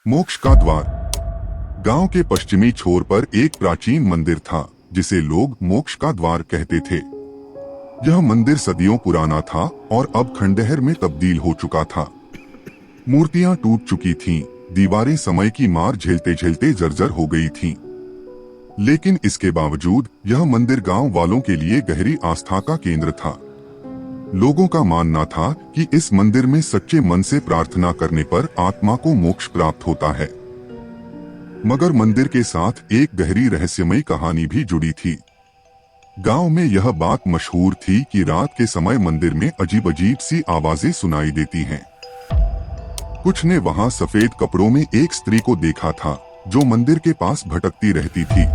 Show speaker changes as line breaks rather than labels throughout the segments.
मोक्ष का द्वार। गांव के पश्चिमी छोर पर एक प्राचीन मंदिर था जिसे लोग मोक्ष का द्वार कहते थे। यह मंदिर सदियों पुराना था और अब खंडहर में तब्दील हो चुका था। मूर्तियां टूट चुकी थीं, दीवारें समय की मार झेलते झेलते जर्जर हो गई थीं। लेकिन इसके बावजूद यह मंदिर गांव वालों के लिए गहरी आस्था का केंद्र था। लोगों का मानना था कि इस मंदिर में सच्चे मन से प्रार्थना करने पर आत्मा को मोक्ष प्राप्त होता है। मगर मंदिर के साथ एक गहरी रहस्यमयी कहानी भी जुड़ी थी। गांव में यह बात मशहूर थी कि रात के समय मंदिर में अजीब अजीब सी आवाजें सुनाई देती हैं। कुछ ने वहां सफेद कपड़ों में एक स्त्री को देखा था जो मंदिर के पास भटकती रहती थी।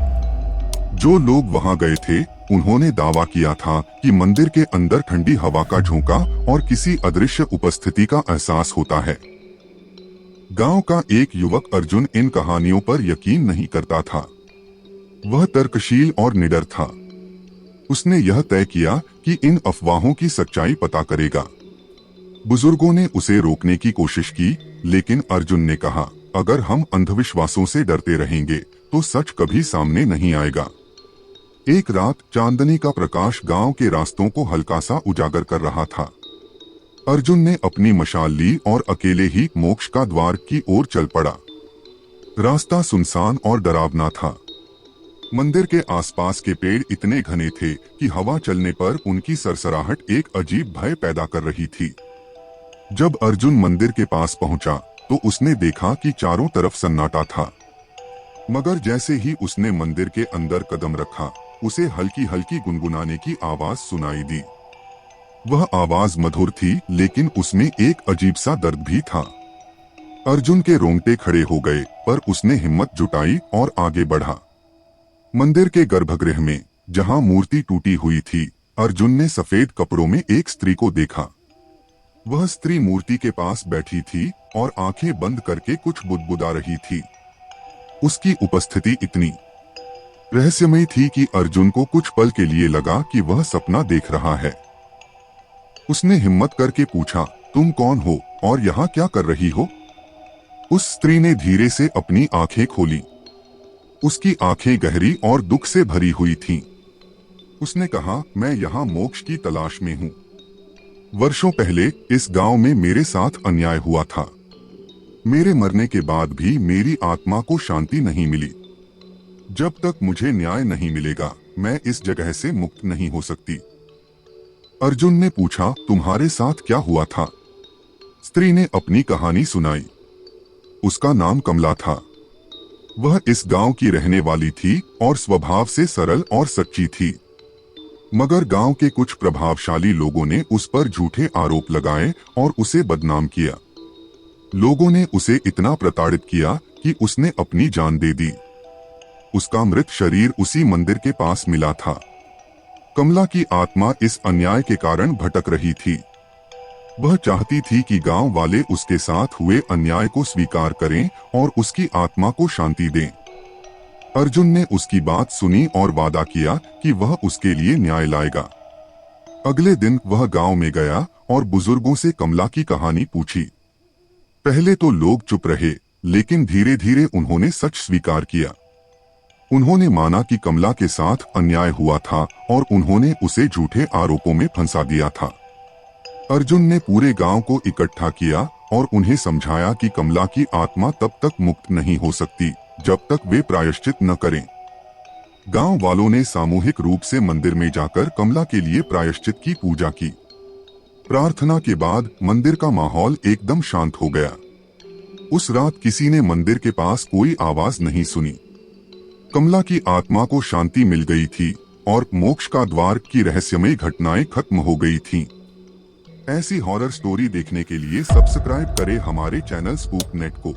जो लोग वहां गए थे उन्होंने दावा किया था कि मंदिर के अंदर ठंडी हवा का झोंका और किसी अदृश्य उपस्थिति का एहसास होता है। गांव का एक युवक अर्जुन इन कहानियों पर यकीन नहीं करता था। वह तर्कशील और निडर था। उसने यह तय किया कि इन अफवाहों की सच्चाई पता करेगा। बुजुर्गों ने उसे रोकने की कोशिश की, लेकिन अर्जुन ने कहा, अगर हम अंधविश्वासों से डरते रहेंगे तो सच कभी सामने नहीं आएगा। एक रात चांदनी का प्रकाश गांव के रास्तों को हल्का सा उजागर कर रहा था। अर्जुन ने अपनी मशाल ली और अकेले ही मोक्ष का द्वार की ओर चल पड़ा। रास्ता सुनसान और डरावना था। मंदिर के आसपास के पेड़ इतने घने थे कि हवा चलने पर उनकी सरसराहट एक अजीब भय पैदा कर रही थी। जब अर्जुन मंदिर के पास पहुंचा तो उसने देखा कि चारों तरफ सन्नाटा था। मगर जैसे ही उसने मंदिर के अंदर कदम रखा, उसे हल्की हल्की गुनगुनाने की आवाज सुनाई दी। वह आवाज मधुर थी, लेकिन उसमें एक अजीब सा दर्द भी था। अर्जुन के रोंगटे खड़े हो गए, पर उसने हिम्मत जुटाई और आगे बढ़ा। मंदिर के गर्भगृह में, जहां मूर्ति टूटी हुई थी, अर्जुन ने सफेद कपड़ों में एक स्त्री को देखा। वह स्त्री मूर्ति के पास बैठी थी और आंखें बंद करके कुछ बुदबुदा रही थी। उसकी उपस्थिति इतनी रहस्यमयी थी कि अर्जुन को कुछ पल के लिए लगा कि वह सपना देख रहा है। उसने हिम्मत करके पूछा, तुम कौन हो और यहाँ क्या कर रही हो? उस स्त्री ने धीरे से अपनी आंखें खोली। उसकी आंखें गहरी और दुख से भरी हुई थीं। उसने कहा, मैं यहाँ मोक्ष की तलाश में हूँ। वर्षों पहले इस गांव में मेरे साथ अन्याय हुआ था। मेरे मरने के बाद भी मेरी आत्मा को शांति नहीं मिली। जब तक मुझे न्याय नहीं मिलेगा, मैं इस जगह से मुक्त नहीं हो सकती। अर्जुन ने पूछा, तुम्हारे साथ क्या हुआ था? स्त्री ने अपनी कहानी सुनाई। उसका नाम कमला था। वह इस गांव की रहने वाली थी और स्वभाव से सरल और सच्ची थी। मगर गांव के कुछ प्रभावशाली लोगों ने उस पर झूठे आरोप लगाए और उसे बदनाम किया। लोगों ने उसे इतना प्रताड़ित किया कि उसने अपनी जान दे दी। उसका मृत शरीर उसी मंदिर के पास मिला था। कमला की आत्मा इस अन्याय के कारण भटक रही थी। वह चाहती थी कि गांव वाले उसके साथ हुए अन्याय को स्वीकार करें और उसकी आत्मा को शांति दें। अर्जुन ने उसकी बात सुनी और वादा किया कि वह उसके लिए न्याय लाएगा। अगले दिन वह गांव में गया और बुजुर्गों से कमला की कहानी पूछी। पहले तो लोग चुप रहे, लेकिन धीरे धीरे उन्होंने सच स्वीकार किया। उन्होंने माना कि कमला के साथ अन्याय हुआ था और उन्होंने उसे झूठे आरोपों में फंसा दिया था। अर्जुन ने पूरे गांव को इकट्ठा किया और उन्हें समझाया कि कमला की आत्मा तब तक मुक्त नहीं हो सकती जब तक वे प्रायश्चित न करें। गांव वालों ने सामूहिक रूप से मंदिर में जाकर कमला के लिए प्रायश्चित की पूजा की। प्रार्थना के बाद मंदिर का माहौल एकदम शांत हो गया। उस रात किसी ने मंदिर के पास कोई आवाज नहीं सुनी। कमला की आत्मा को शांति मिल गई थी और मोक्ष का द्वार की रहस्यमयी घटनाएं खत्म हो गई थीं। ऐसी हॉरर स्टोरी देखने के लिए सब्सक्राइब करें हमारे चैनल स्पूक नेट को।